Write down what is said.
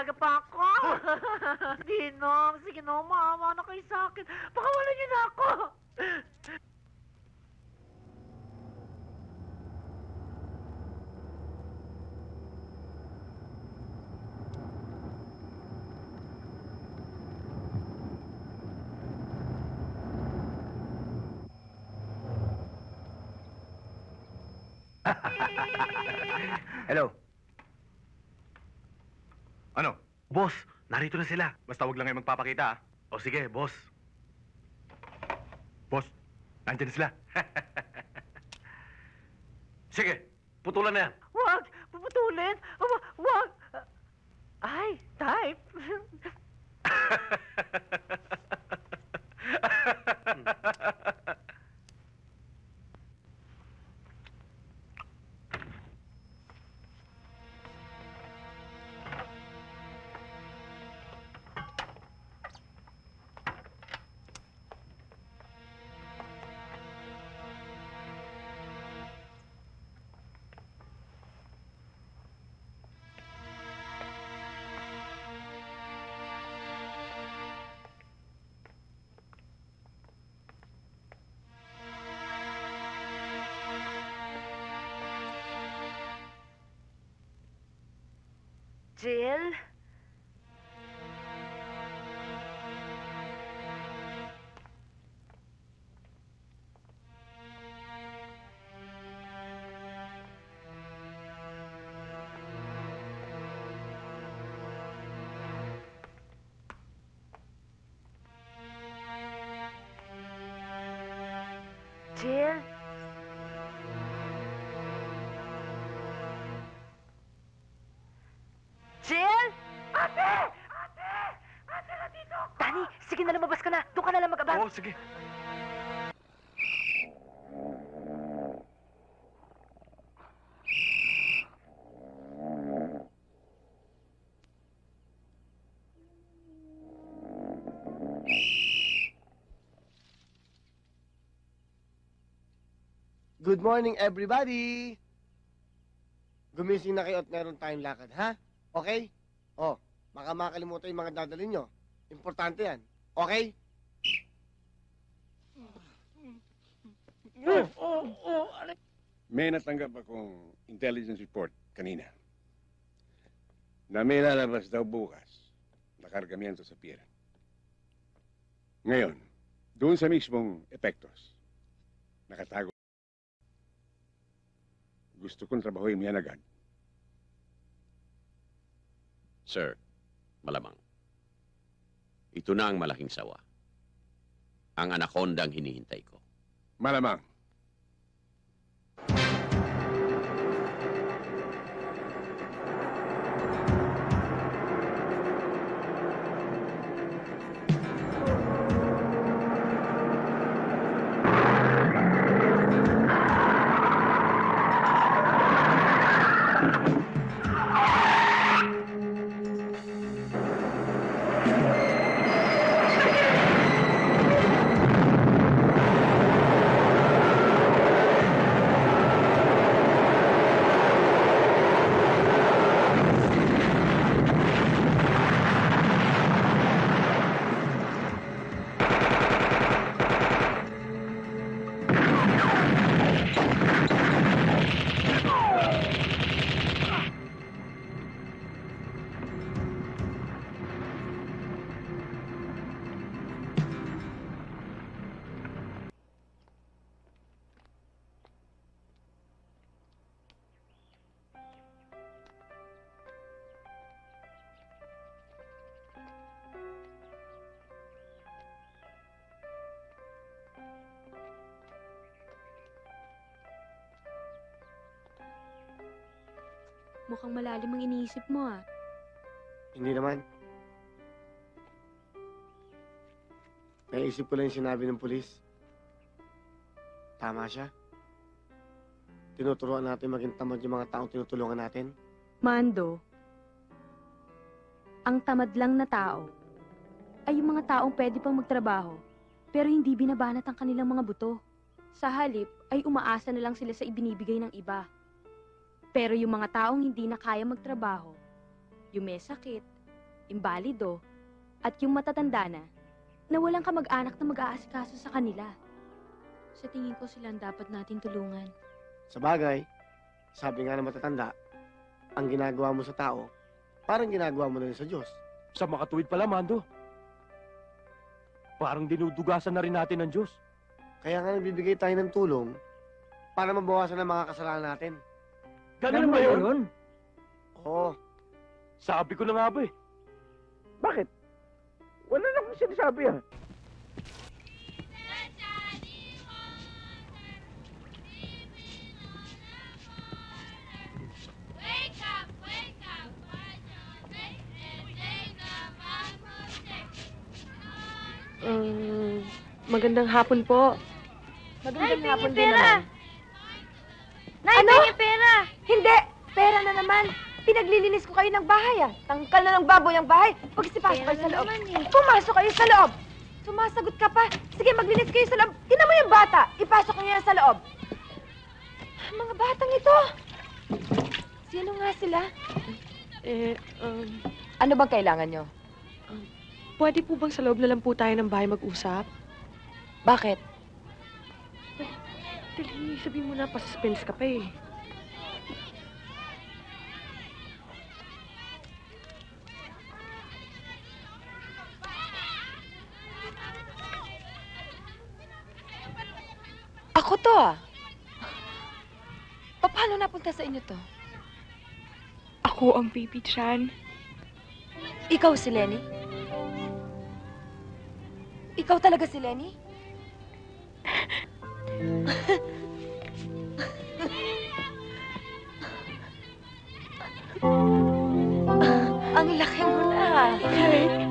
maaga pa ako. Ninong, sige na, maawa na kayo sa akin. Pakawalan niyo na ako. Hello. Ano? Boss, narito na sila. Basta wag lang kayo magpapakita, ah. O sige, boss. Boss, nandiyan na sila. Sige, putulan na yan. Wag, puputulin. Wag. Ay, type. Jill? Jill? Jill? Ate! Ate! Ate, nandito ako! Danny, sige na, lumabas ka na. Doon ka na lang mag-abang. Oo, sige. Good morning, everybody! Gumising na kayo at meron tayong lakad, ha? Okay? Oh, baka makalimutan yung mga dadalhin nyo. Importante yan. Okay? May natanggap akong intelligence report kanina na may lalabas daw bukas na kargamento sa pier. Ngayon, doon sa mismong epektos, nakatago. Gusto kong trabahoin mo yan agad. Sir, malamang. Ito na ang malaking sawa. Ang anaconda ang hinihintay ko. Malamang. Mukhang malalim ang iniisip mo, ah. Hindi naman. Naisip ko lang yung sinabi ng pulis. Tama siya. Tinuturuan natin maging tamad yung mga taong tinutulungan natin. Mando, ang tamad lang na tao ay yung mga taong pwede pang magtrabaho pero hindi binabanat ang kanilang mga buto. Sa halip ay umaasa na lang sila sa ibinibigay ng iba. Pero yung mga taong hindi na kaya magtrabaho, yung may sakit, imbalido, at yung matatanda na walang kamag-anak na mag-aasikaso sa kanila. Sa tingin ko sila ang dapat natin tulungan. Sa bagay, sabi nga ng matatanda, ang ginagawa mo sa tao, parang ginagawa mo na rin sa Diyos. Sa makatuwid pala, Mando. Parang dinudugasan na rin natin ng Diyos. Kaya nga nagbibigay tayo ng tulong para mabawasan ang mga kasalanan natin. Ganun ba yun? Oo. Sabi ko na nga ba eh. Bakit? Wala namang sinasabi ah. Magandang hapon po. Magandang Nay, hapon tingin din pera. naman. Nay, Ano? tingin pera! Hindi! Pera na naman! Pinaglilinis ko kayo ng bahay ah. Tangkal na ng baboy ang bahay. Pagsipasok kayo sa loob. Pumasok kayo sa loob. Sumasagot ka pa. Sige, maglinis kayo sa loob. Tingnan mo yung bata. Ipasok niyo yan sa loob. Mga batang ito. Sino nga sila? Ano bang kailangan nyo? Pwede po bang sa loob na lang po tayo ng bahay mag-usap? Bakit? Dali, sabihin mo na, pa-suspense ka pa eh. Ako to ah. Paano napunta sa inyo to? Ako ang baby Chan. Ikaw si Lenny? Ikaw talaga si Lenny? Ang laki mo na.